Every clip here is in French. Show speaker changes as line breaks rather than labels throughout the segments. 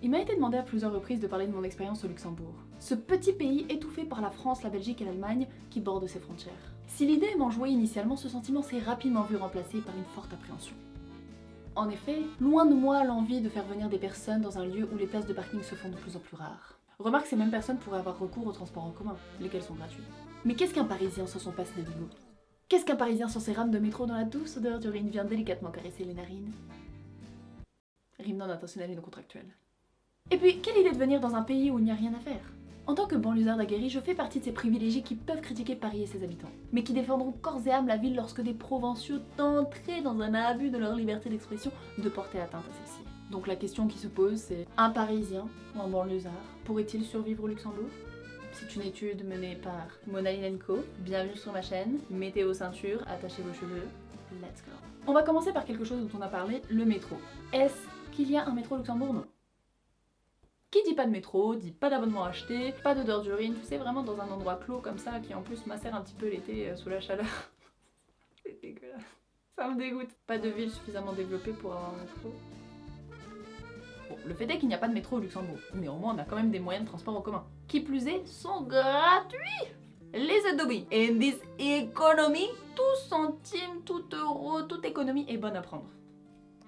Il m'a été demandé à plusieurs reprises de parler de mon expérience au Luxembourg. Ce petit pays étouffé par la France, la Belgique et l'Allemagne qui bordent ses frontières. Si l'idée m'en jouait initialement, ce sentiment s'est rapidement vu remplacé par une forte appréhension. En effet, loin de moi l'envie de faire venir des personnes dans un lieu où les places de parking se font de plus en plus rares. Remarque, ces mêmes personnes pourraient avoir recours aux transports en commun, lesquels sont gratuits. Mais qu'est-ce qu'un Parisien sans son passe Navigo? Qu'est-ce qu'un Parisien sans ses rames de métro dont la douce odeur d'urine vient délicatement caresser les narines? Rime non intentionnelle et non contractuelle. Et puis, quelle idée de venir dans un pays où il n'y a rien à faire? En tant que banlieusarde aguerrie, je fais partie de ces privilégiés qui peuvent critiquer Paris et ses habitants, mais qui défendront corps et âme la ville lorsque des provinciaux tenteraient dans un abus de leur liberté d'expression de porter atteinte à celle-ci. Donc la question qui se pose, c'est un Parisien ou un banlieusard pourrait-il survivre au Luxembourg? C'est une étude menée par Mona Linenko. Bienvenue sur ma chaîne, mettez vos ceintures, attachez vos cheveux, let's go. On va commencer par quelque chose dont on a parlé, le métro. Est-ce qu'il y a un métro au Luxembourg? Non. Qui dit pas de métro, dit pas d'abonnement acheté, pas d'odeur d'urine, tu sais, vraiment dans un endroit clos comme ça, qui en plus macère un petit peu l'été sous la chaleur. C'est dégueulasse. Ça me dégoûte. Pas de ville suffisamment développée pour avoir un métro. Bon, le fait est qu'il n'y a pas de métro au Luxembourg, mais au moins on a quand même des moyens de transport en commun. Qui plus est, sont gratuits. Les Adobe. In this economy, tout centime, tout euro, toute économie est bonne à prendre.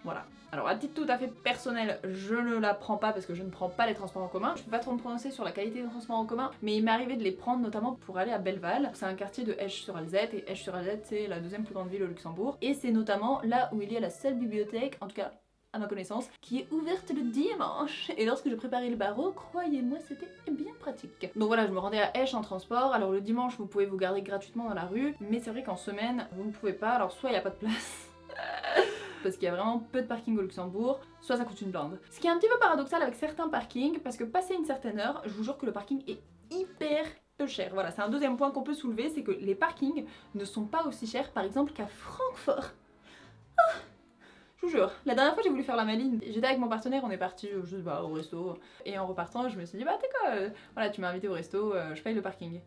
Voilà. Alors à titre tout à fait personnel, je ne la prends pas parce que je ne prends pas les transports en commun. Je peux pas trop me prononcer sur la qualité des transports en commun, mais il m'est arrivé de les prendre notamment pour aller à Belleval. C'est un quartier de Esch-sur-Alzette, et Esch-sur-Alzette c'est la deuxième plus grande ville au Luxembourg. Et c'est notamment là où il y a la seule bibliothèque, en tout cas à ma connaissance, qui est ouverte le dimanche. Et lorsque je préparais le barreau, croyez-moi, c'était bien pratique. Donc voilà, je me rendais à Esch en transport. Alors le dimanche, vous pouvez vous garer gratuitement dans la rue, mais c'est vrai qu'en semaine, vous ne pouvez pas. Alors soit il n'y a pas de place, parce qu'il y a vraiment peu de parking au Luxembourg, soit ça coûte une blinde. Ce qui est un petit peu paradoxal avec certains parkings, parce que passé une certaine heure, je vous jure que le parking est hyper peu cher. Voilà, c'est un deuxième point qu'on peut soulever, c'est que les parkings ne sont pas aussi chers par exemple qu'à Francfort. Je vous jure, la dernière fois j'ai voulu faire la maline, j'étais avec mon partenaire, on est parti juste au resto, et en repartant je me suis dit bah t'es quoi, voilà tu m'as invité au resto, je paye le parking.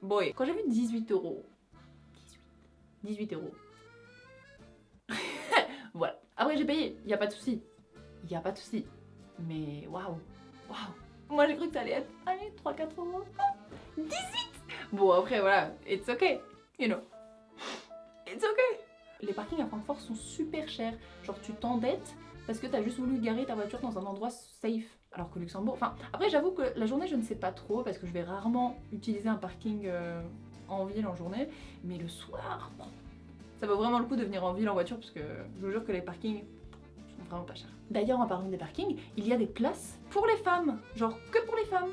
Boy, quand j'ai vu 18 euros, 18 euros. Voilà. Après j'ai payé, y a pas de souci. Y a pas de souci. Mais waouh, waouh. Moi j'ai cru que ça allait être, allez, 3-4 euros. 18. Bon après voilà, it's okay, you know. It's okay. Les parkings à Francfort sont super chers. Genre tu t'endettes parce que t'as juste voulu garer ta voiture dans un endroit safe. Alors qu'au Luxembourg, enfin après j'avoue que la journée je ne sais pas trop parce que je vais rarement utiliser un parking en ville en journée. Mais le soir, bon, ça vaut vraiment le coup de venir en ville en voiture parce que je vous jure que les parkings sont vraiment pas chers. D'ailleurs en parlant des parkings, il y a des places pour les femmes. Genre que pour les femmes.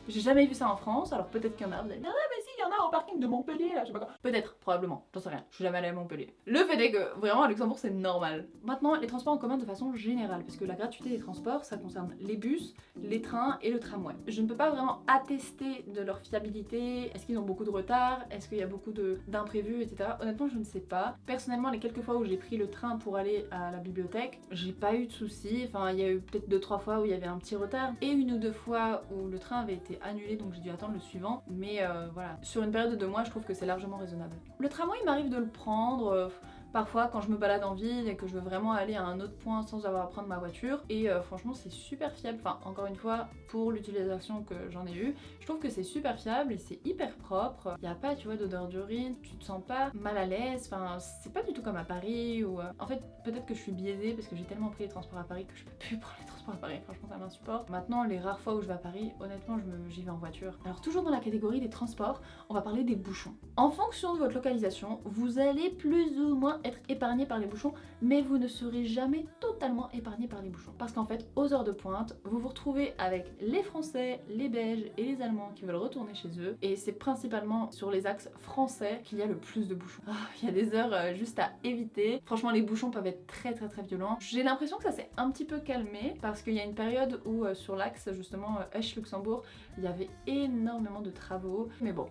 J'ai jamais vu ça en France, alors peut-être qu'il y en a, vous allez dire, ah mais si, il y en a au parking de Montpellier, là, je sais pas quoi. Peut-être, probablement, j'en sais rien, je suis jamais allée à Montpellier. Le fait est que, vraiment, à Luxembourg, c'est normal. Maintenant, les transports en commun de façon générale, parce que la gratuité des transports, ça concerne les bus, les trains et le tramway. Je ne peux pas vraiment attester de leur fiabilité, est-ce qu'ils ont beaucoup de retard, est-ce qu'il y a beaucoup d'imprévus, etc. Honnêtement, je ne sais pas. Personnellement, les quelques fois où j'ai pris le train pour aller à la bibliothèque, j'ai pas eu de soucis, enfin, il y a eu peut-être 2-3 fois où il y avait un petit retard, et 1 ou 2 fois où le train avait été annulé, donc j'ai dû attendre le suivant, mais voilà, sur une période de 2 mois je trouve que c'est largement raisonnable. Le tramway il m'arrive de le prendre parfois quand je me balade en ville et que je veux vraiment aller à un autre point sans avoir à prendre ma voiture, et franchement c'est super fiable, enfin encore une fois pour l'utilisation que j'en ai eue, je trouve que c'est super fiable et c'est hyper propre, il n'y a pas tu vois d'odeur d'urine, tu te sens pas mal à l'aise, enfin c'est pas du tout comme à Paris ou en fait peut-être que je suis biaisée parce que j'ai tellement pris les transports à Paris que je peux plus prendre les transports à Paris, franchement ça m'insupporte. Maintenant les rares fois où je vais à Paris, honnêtement j'y vais en voiture. Alors toujours dans la catégorie des transports, on va parler des bouchons. En fonction de votre localisation, vous allez plus ou moins être épargné par les bouchons, mais vous ne serez jamais totalement épargné par les bouchons. Parce qu'en fait, aux heures de pointe, vous vous retrouvez avec les Français, les Belges et les Allemands qui veulent retourner chez eux, et c'est principalement sur les axes français qu'il y a le plus de bouchons. Il y a des heures juste à éviter. Franchement, les bouchons peuvent être très violents. J'ai l'impression que ça s'est un petit peu calmé, parce qu'il y a une période où sur l'axe justement Esch-Luxembourg, il y avait énormément de travaux, mais bon.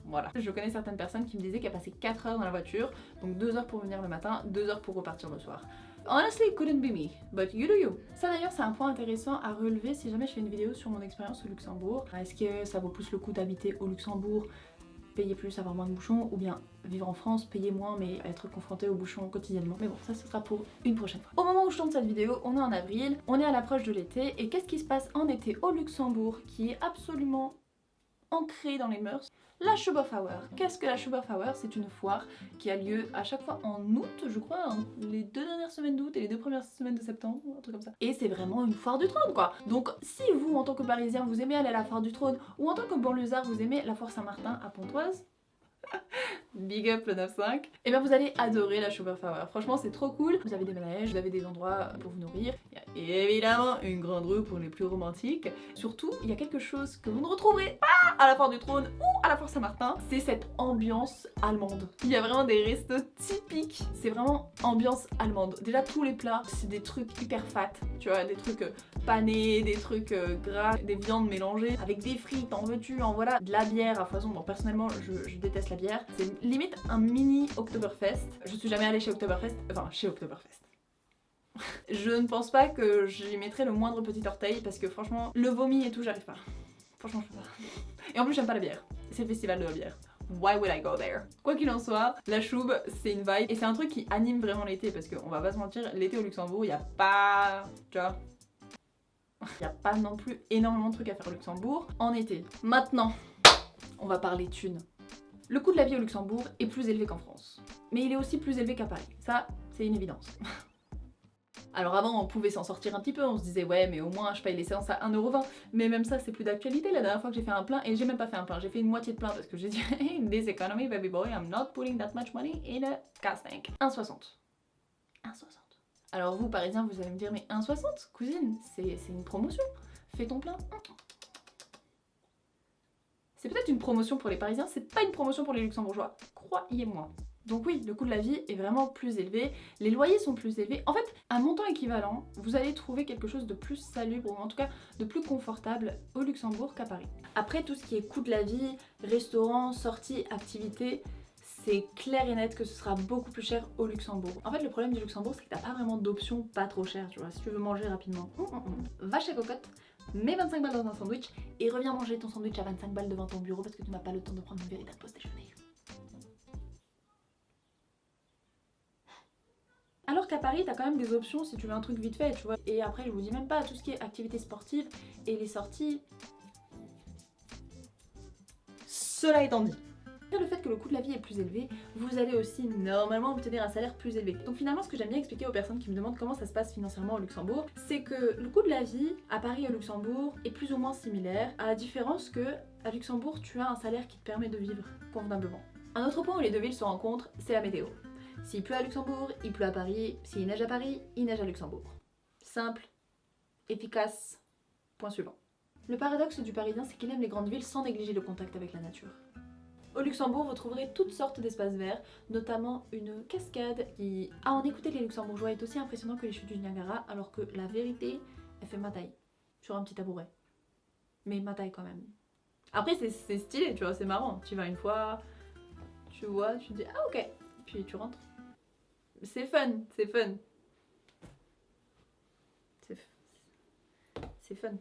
Voilà. Je connais certaines personnes qui me disaient qu'elles passaient 4 heures dans la voiture, donc 2 heures pour venir le matin, 2 heures pour repartir le soir. Honestly, it couldn't be me, but you do you. Ça d'ailleurs, c'est un point intéressant à relever si jamais je fais une vidéo sur mon expérience au Luxembourg. Est-ce que ça vaut plus le coup d'habiter au Luxembourg, payer plus, avoir moins de bouchons, ou bien vivre en France, payer moins mais être confronté aux bouchons quotidiennement. Mais bon, ça ce sera pour une prochaine fois. Au moment où je tourne cette vidéo, on est en avril, on est à l'approche de l'été, et qu'est-ce qui se passe en été au Luxembourg qui est absolument ancré dans les mœurs? La Schubert-Hour. Qu'est-ce que la Schubert-Hour? C'est une foire qui a lieu à chaque fois en août, je crois, les 2 dernières semaines d'août et les 2 premières semaines de septembre, un truc comme ça. Et c'est vraiment une foire du trône, quoi. Donc si vous, en tant que Parisien, vous aimez aller à la foire du trône, ou en tant que banlieusard, vous aimez la foire Saint-Martin à Pontoise, big up le 9-5, et bien vous allez adorer la Schubert-Hour. Franchement, c'est trop cool. Vous avez des manèges, vous avez des endroits pour vous nourrir. Il y a évidemment une grande rue pour les plus romantiques. Surtout, il y a quelque chose que vous ne retrouverez pas à la foire du trône ou à la foire Saint-Martin, c'est cette ambiance allemande. Il y a vraiment des restos typiques. C'est vraiment ambiance allemande. Déjà, tous les plats, c'est des trucs hyper fat. Tu vois, des trucs panés, des trucs gras, des viandes mélangées avec des frites, en veux-tu, en voilà. De la bière à foison. Bon, personnellement, je déteste la bière. C'est limite un mini Oktoberfest. Je suis jamais allée chez Oktoberfest. Enfin, chez Oktoberfest. Je ne pense pas que j'y mettrai le moindre petit orteil parce que franchement, le vomi et tout, j'arrive pas. Franchement, je peux pas. Et en plus, j'aime pas la bière. C'est le festival de la bière. Why would I go there? Quoi qu'il en soit, la choube, c'est une vibe et c'est un truc qui anime vraiment l'été parce qu'on va pas se mentir, l'été au Luxembourg, il y a pas... Tu vois? Il y a pas non plus énormément de trucs à faire au Luxembourg en été. Maintenant, on va parler thunes. Le coût de la vie au Luxembourg est plus élevé qu'en France. Mais il est aussi plus élevé qu'à Paris. Ça, c'est une évidence. Alors avant, on pouvait s'en sortir un petit peu, on se disait ouais mais au moins je paye les séances à 1,20€. Mais même ça c'est plus d'actualité. La dernière fois que j'ai fait un plein, et j'ai même pas fait un plein, j'ai fait une moitié de plein parce que j'ai dit hey, this economy baby boy, I'm not putting that much money in a gas tank. 1,60. 1,60. Alors vous parisiens vous allez me dire mais 1,60 cousine, c'est une promotion. Fais ton plein. C'est peut-être une promotion pour les parisiens, c'est pas une promotion pour les luxembourgeois. Croyez-moi. Donc oui, le coût de la vie est vraiment plus élevé, les loyers sont plus élevés. En fait, à montant équivalent, vous allez trouver quelque chose de plus salubre, ou en tout cas de plus confortable au Luxembourg qu'à Paris. Après, tout ce qui est coût de la vie, restaurants, sorties, activités, c'est clair et net que ce sera beaucoup plus cher au Luxembourg. En fait, le problème du Luxembourg, c'est que t'as pas vraiment d'options pas trop chères, tu vois, si tu veux manger rapidement. Va chez Cocotte, mets 25 balles dans un sandwich et reviens manger ton sandwich à 25 balles devant ton bureau parce que tu n'as pas le temps de prendre une véritable pause déjeuner. Alors qu'à Paris, t'as quand même des options si tu veux un truc vite fait, tu vois. Et après, je vous dis même pas tout ce qui est activités sportives et les sorties. Cela étant dit, le fait que le coût de la vie est plus élevé, vous allez aussi normalement obtenir un salaire plus élevé. Donc finalement, ce que j'aime bien expliquer aux personnes qui me demandent comment ça se passe financièrement au Luxembourg, c'est que le coût de la vie à Paris et au Luxembourg est plus ou moins similaire, à la différence que à Luxembourg, tu as un salaire qui te permet de vivre convenablement. Un autre point où les deux villes se rencontrent, c'est la météo. S'il pleut à Luxembourg, il pleut à Paris. S'il neige à Paris, il neige à Luxembourg. Simple, efficace, point suivant. Le paradoxe du Parisien, c'est qu'il aime les grandes villes sans négliger le contact avec la nature. Au Luxembourg, vous trouverez toutes sortes d'espaces verts, notamment une cascade qui, à en écouter les Luxembourgeois, est aussi impressionnant que les chutes du Niagara, alors que la vérité, elle fait ma taille, sur un petit tabouret. Mais ma taille quand même. Après, c'est stylé, tu vois, c'est marrant. Tu vas une fois, tu vois, tu dis ah ok, puis tu rentres. C'est fun, c'est fun. C'est fun.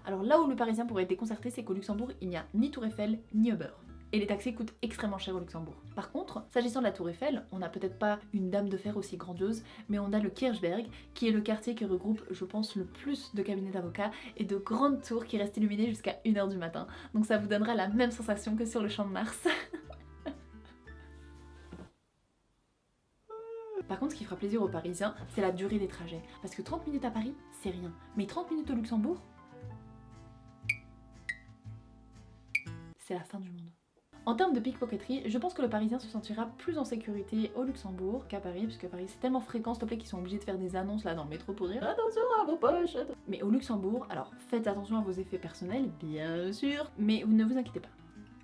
Alors là où le Parisien pourrait être déconcerté, c'est qu'au Luxembourg, il n'y a ni Tour Eiffel, ni Uber. Et les taxis coûtent extrêmement cher au Luxembourg. Par contre, s'agissant de la Tour Eiffel, on n'a peut-être pas une dame de fer aussi grandiose, mais on a le Kirchberg, qui est le quartier qui regroupe, je pense, le plus de cabinets d'avocats et de grandes tours qui restent illuminées jusqu'à 1h du matin. Donc ça vous donnera la même sensation que sur le Champ de Mars. Par contre, ce qui fera plaisir aux Parisiens, c'est la durée des trajets. Parce que 30 minutes à Paris, c'est rien. Mais 30 minutes au Luxembourg, c'est la fin du monde. En termes de pickpocketerie, je pense que le Parisien se sentira plus en sécurité au Luxembourg qu'à Paris, puisque Paris c'est tellement fréquent, s'il te plaît, qu'ils sont obligés de faire des annonces là dans le métro pour dire attention à vos poches. Mais au Luxembourg, alors faites attention à vos effets personnels, bien sûr, mais ne vous inquiétez pas.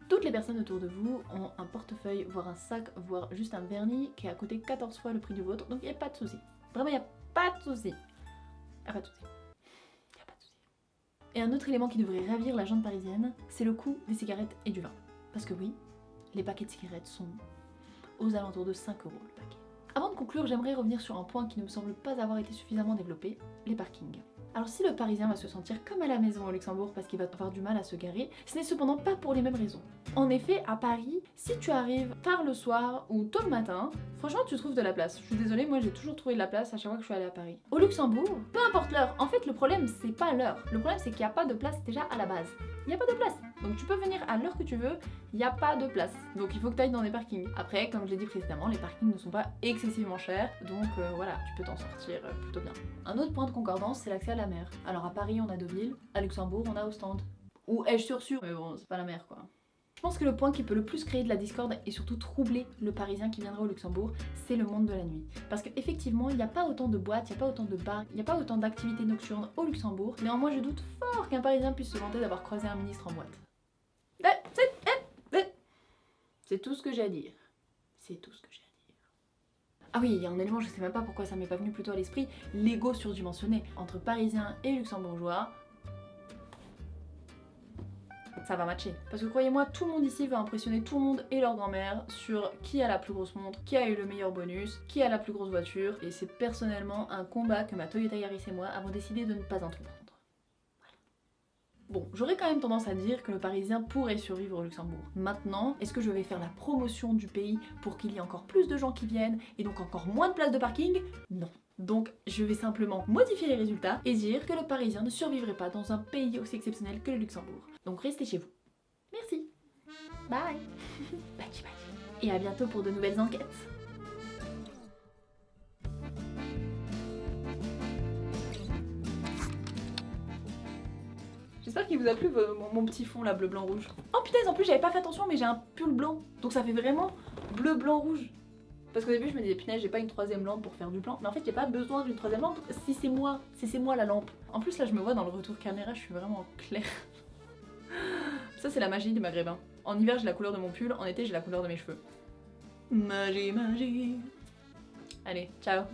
Toutes les personnes autour de vous ont un portefeuille, voire un sac, voire juste un vernis qui a coûté 14 fois le prix du vôtre, donc il n'y a pas de souci. Vraiment, il n'y a pas de souci. Il n'y a pas de souci. Il n'y a pas de souci. Et un autre élément qui devrait ravir la gente parisienne, c'est le coût des cigarettes et du vin. Parce que oui, les paquets de cigarettes sont aux alentours de 5 € le paquet. Avant de conclure, j'aimerais revenir sur un point qui ne me semble pas avoir été suffisamment développé, les parkings. Alors si le Parisien va se sentir comme à la maison au Luxembourg parce qu'il va avoir du mal à se garer, ce n'est cependant pas pour les mêmes raisons. En effet, à Paris, si tu arrives tard le soir ou tôt le matin, franchement tu trouves de la place. Je suis désolée, moi j'ai toujours trouvé de la place à chaque fois que je suis allée à Paris. Au Luxembourg, peu importe l'heure, en fait le problème c'est pas l'heure, le problème c'est qu'il n'y a pas de place déjà à la base. Il n'y a pas de place. Donc tu peux venir à l'heure que tu veux, il n'y a pas de place. Donc il faut que tu ailles dans des parkings. Après, comme je l'ai dit précédemment, les parkings ne sont pas excessivement chers, donc voilà, tu peux t'en sortir plutôt bien. Un autre point de concordance, c'est l'accès à la mer. Alors à Paris on a Deauville, à Luxembourg on a Ostende. Ou Esch-sur-Sûre, mais bon, c'est pas la mer quoi. Je pense que le point qui peut le plus créer de la discorde et surtout troubler le Parisien qui viendra au Luxembourg, c'est le monde de la nuit. Parce qu'effectivement, il n'y a pas autant de boîtes, il n'y a pas autant de bars, il n'y a pas autant d'activités nocturnes au Luxembourg. Néanmoins, je doute fort qu'un Parisien puisse se vanter d'avoir croisé un ministre en boîte. C'est tout ce que j'ai à dire. C'est tout ce que j'ai à dire. Ah oui, il y a un élément, je sais même pas pourquoi ça m'est pas venu plus tôt à l'esprit, l'ego surdimensionné entre Parisiens et Luxembourgeois. Ça va matcher. Parce que croyez-moi, tout le monde ici va impressionner tout le monde et leur grand-mère sur qui a la plus grosse montre, qui a eu le meilleur bonus, qui a la plus grosse voiture. Et c'est personnellement un combat que ma Toyota Yaris et moi avons décidé de ne pas entreprendre. Bon, j'aurais quand même tendance à dire que le Parisien pourrait survivre au Luxembourg. Maintenant, est-ce que je vais faire la promotion du pays pour qu'il y ait encore plus de gens qui viennent et donc encore moins de places de parking? Non. Donc je vais simplement modifier les résultats et dire que le Parisien ne survivrait pas dans un pays aussi exceptionnel que le Luxembourg. Donc restez chez vous. Merci. Bye. Bye bye. Et à bientôt pour de nouvelles enquêtes. J'espère qu'il vous a plu mon petit fond là, bleu, blanc, rouge. Oh putain, en plus j'avais pas fait attention mais j'ai un pull blanc. Donc ça fait vraiment bleu, blanc, rouge. Parce qu'au début je me disais punaise j'ai pas une troisième lampe pour faire du blanc. Mais en fait j'ai pas besoin d'une troisième lampe si c'est moi la lampe. En plus là je me vois dans le retour caméra, je suis vraiment claire. Ça c'est la magie des maghrébins. En hiver j'ai la couleur de mon pull, en été j'ai la couleur de mes cheveux. Magie, magie. Allez, ciao.